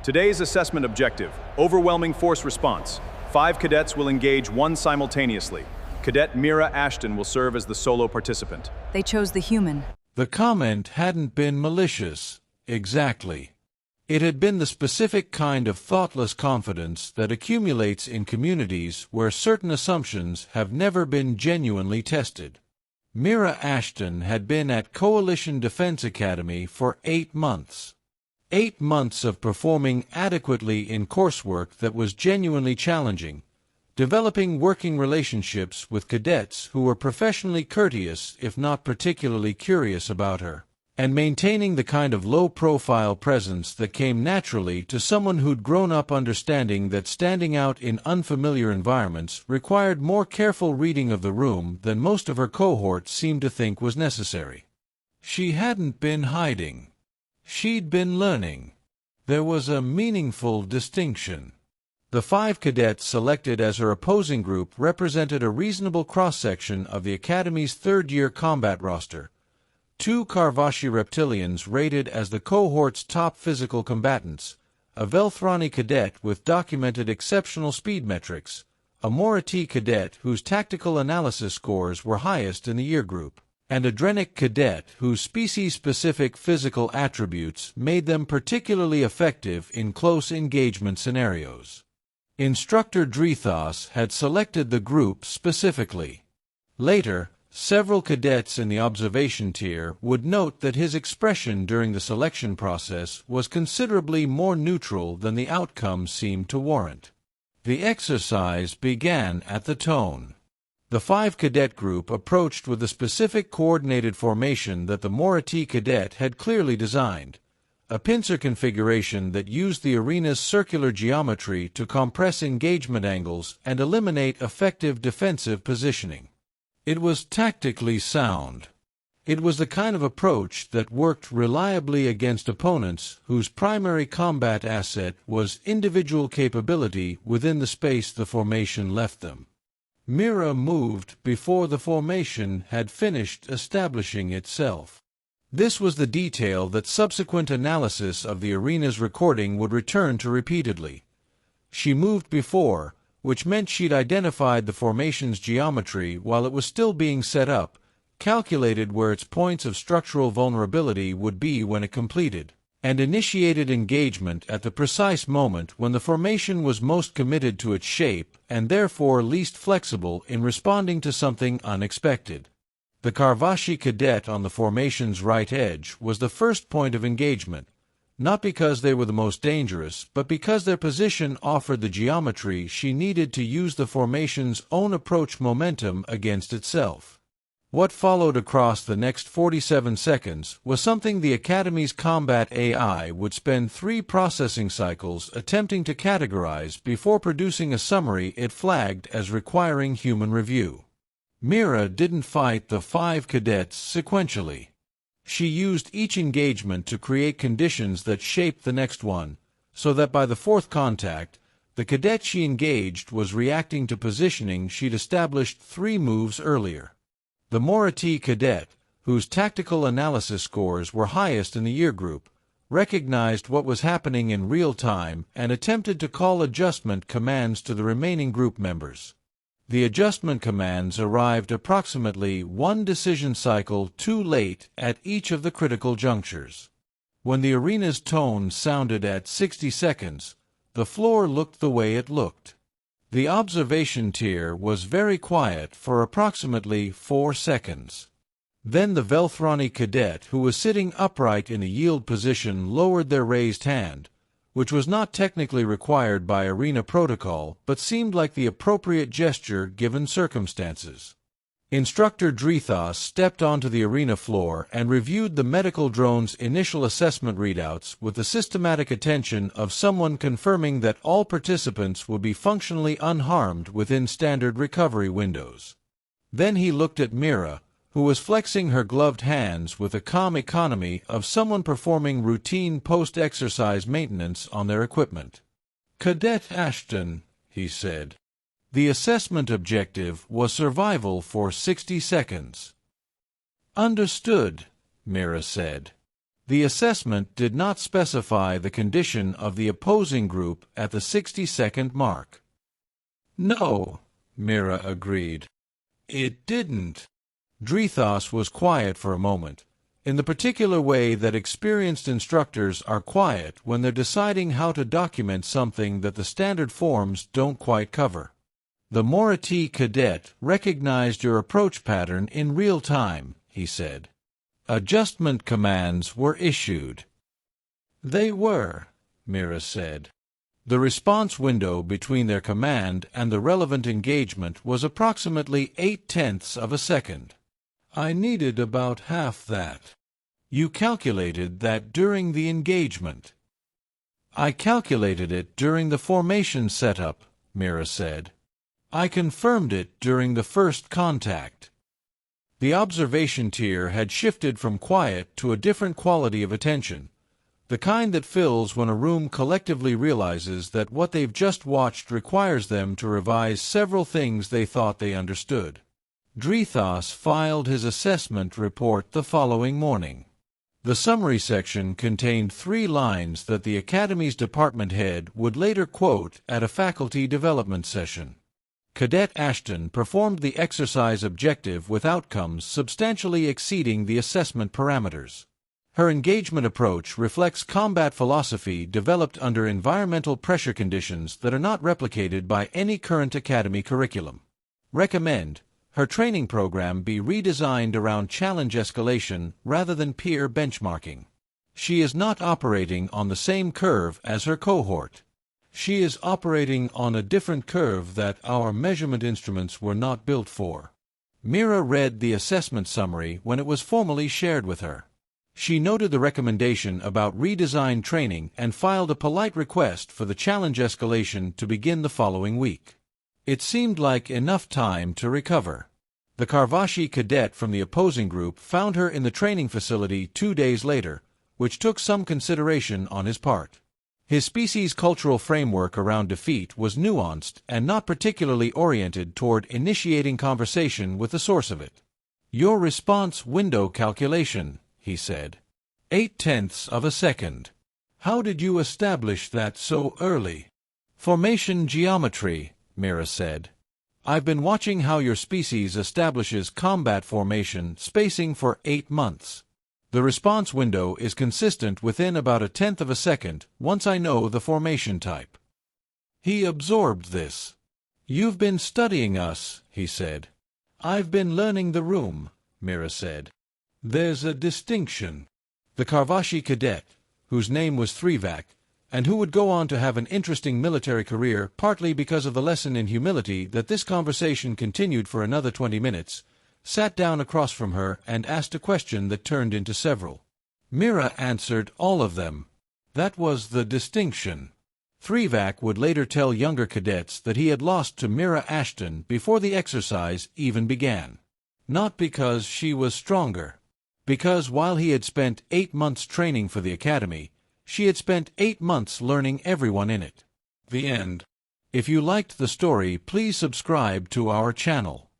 Today's assessment objective: overwhelming force response. 5 cadets will engage one simultaneously. Cadet Mira Ashton will serve as the solo participant. They chose the human. The comment hadn't been malicious, exactly. It had been the specific kind of thoughtless confidence that accumulates in communities where certain assumptions have never been genuinely tested. Mira Ashton had been at Coalition Defense Academy for 8 months. 8 months of performing adequately in coursework that was genuinely challenging, developing working relationships with cadets who were professionally courteous if not particularly curious about her, and maintaining the kind of low-profile presence that came naturally to someone who'd grown up understanding that standing out in unfamiliar environments required more careful reading of the room than most of her cohort seemed to think was necessary. She hadn't been hiding. She'd been learning. There was a meaningful distinction. The 5 cadets selected as her opposing group represented a reasonable cross-section of the Academy's third-year combat roster. 2 Karvashi reptilians rated as the cohort's top physical combatants, a Velthrani cadet with documented exceptional speed metrics, a Morati cadet whose tactical analysis scores were highest in the year group, and a Drennic cadet whose species-specific physical attributes made them particularly effective in close engagement scenarios. Instructor Drethoss had selected the group specifically. Later, several cadets in the observation tier would note that his expression during the selection process was considerably more neutral than the outcome seemed to warrant. The exercise began at the tone. The 5-cadet group approached with a specific coordinated formation that the Morati cadet had clearly designed, a pincer configuration that used the arena's circular geometry to compress engagement angles and eliminate effective defensive positioning. It was tactically sound. It was the kind of approach that worked reliably against opponents whose primary combat asset was individual capability within the space the formation left them. Mira moved before the formation had finished establishing itself. This was the detail that subsequent analysis of the arena's recording would return to repeatedly. She moved before, which meant she'd identified the formation's geometry while it was still being set up, calculated where its points of structural vulnerability would be when it completed, and initiated engagement at the precise moment when the formation was most committed to its shape and therefore least flexible in responding to something unexpected. The Karvashi cadet on the formation's right edge was the first point of engagement, not because they were the most dangerous, but because their position offered the geometry she needed to use the formation's own approach momentum against itself. What followed across the next 47 seconds was something the Academy's combat AI would spend 3 processing cycles attempting to categorize before producing a summary it flagged as requiring human review. Mira didn't fight the 5 cadets sequentially. She used each engagement to create conditions that shaped the next one, so that by the 4th contact, the cadet she engaged was reacting to positioning she'd established 3 moves earlier. The Morati cadet, whose tactical analysis scores were highest in the year group, recognized what was happening in real time and attempted to call adjustment commands to the remaining group members. The adjustment commands arrived approximately 1 decision cycle too late at each of the critical junctures. When the arena's tone sounded at 60 seconds, the floor looked the way it looked. The observation tier was very quiet for approximately 4 seconds. Then the Velthrani cadet who was sitting upright in a yield position lowered their raised hand, which was not technically required by arena protocol but seemed like the appropriate gesture given circumstances. Instructor Drethoss stepped onto the arena floor and reviewed the medical drone's initial assessment readouts with the systematic attention of someone confirming that all participants would be functionally unharmed within standard recovery windows. Then he looked at Mira, who was flexing her gloved hands with the calm economy of someone performing routine post-exercise maintenance on their equipment. "Cadet Ashton," he said. The assessment objective was survival for 60 seconds. "Understood," Mira said. The assessment did not specify the condition of the opposing group at the 60-second mark. No, Mira agreed. It didn't. Drethoss was quiet for a moment, in the particular way that experienced instructors are quiet when they're deciding how to document something that the standard forms don't quite cover. The Morati cadet recognized your approach pattern in real time, he said. Adjustment commands were issued. They were, Mira said. The response window between their command and the relevant engagement was approximately 0.8 of a second. I needed about half that. You calculated that during the engagement. I calculated it during the formation setup, Mira said. I confirmed it during the first contact. The observation tier had shifted from quiet to a different quality of attention, the kind that fills when a room collectively realizes that what they've just watched requires them to revise several things they thought they understood. Drethoss filed his assessment report the following morning. The summary section contained 3 lines that the Academy's department head would later quote at a faculty development session. Cadet Ashton performed the exercise objective with outcomes substantially exceeding the assessment parameters. Her engagement approach reflects combat philosophy developed under environmental pressure conditions that are not replicated by any current Academy curriculum. Recommend her training program be redesigned around challenge escalation rather than peer benchmarking. She is not operating on the same curve as her cohort. She is operating on a different curve that our measurement instruments were not built for. Mira read the assessment summary when it was formally shared with her. She noted the recommendation about redesigned training and filed a polite request for the challenge escalation to begin the following week. It seemed like enough time to recover. The Karvashi cadet from the opposing group found her in the training facility 2 days later, which took some consideration on his part. His species' cultural framework around defeat was nuanced and not particularly oriented toward initiating conversation with the source of it. Your response window calculation, he said. 0.8 of a second. How did you establish that so early? Formation geometry, Mira said. I've been watching how your species establishes combat formation spacing for 8 months. The response window is consistent within about 0.1 of a second once I know the formation type. He absorbed this. You've been studying us, he said. I've been learning the room, Mira said. There's a distinction. The Karvashi cadet, whose name was Thrivak, and who would go on to have an interesting military career partly because of the lesson in humility that this conversation continued for another 20 minutes, sat down across from her and asked a question that turned into several. Mira answered all of them. That was the distinction. Thrivak would later tell younger cadets that he had lost to Mira Ashton before the exercise even began. Not because she was stronger. Because while he had spent 8 months training for the Academy, she had spent 8 months learning everyone in it. The end. If you liked the story, please subscribe to our channel.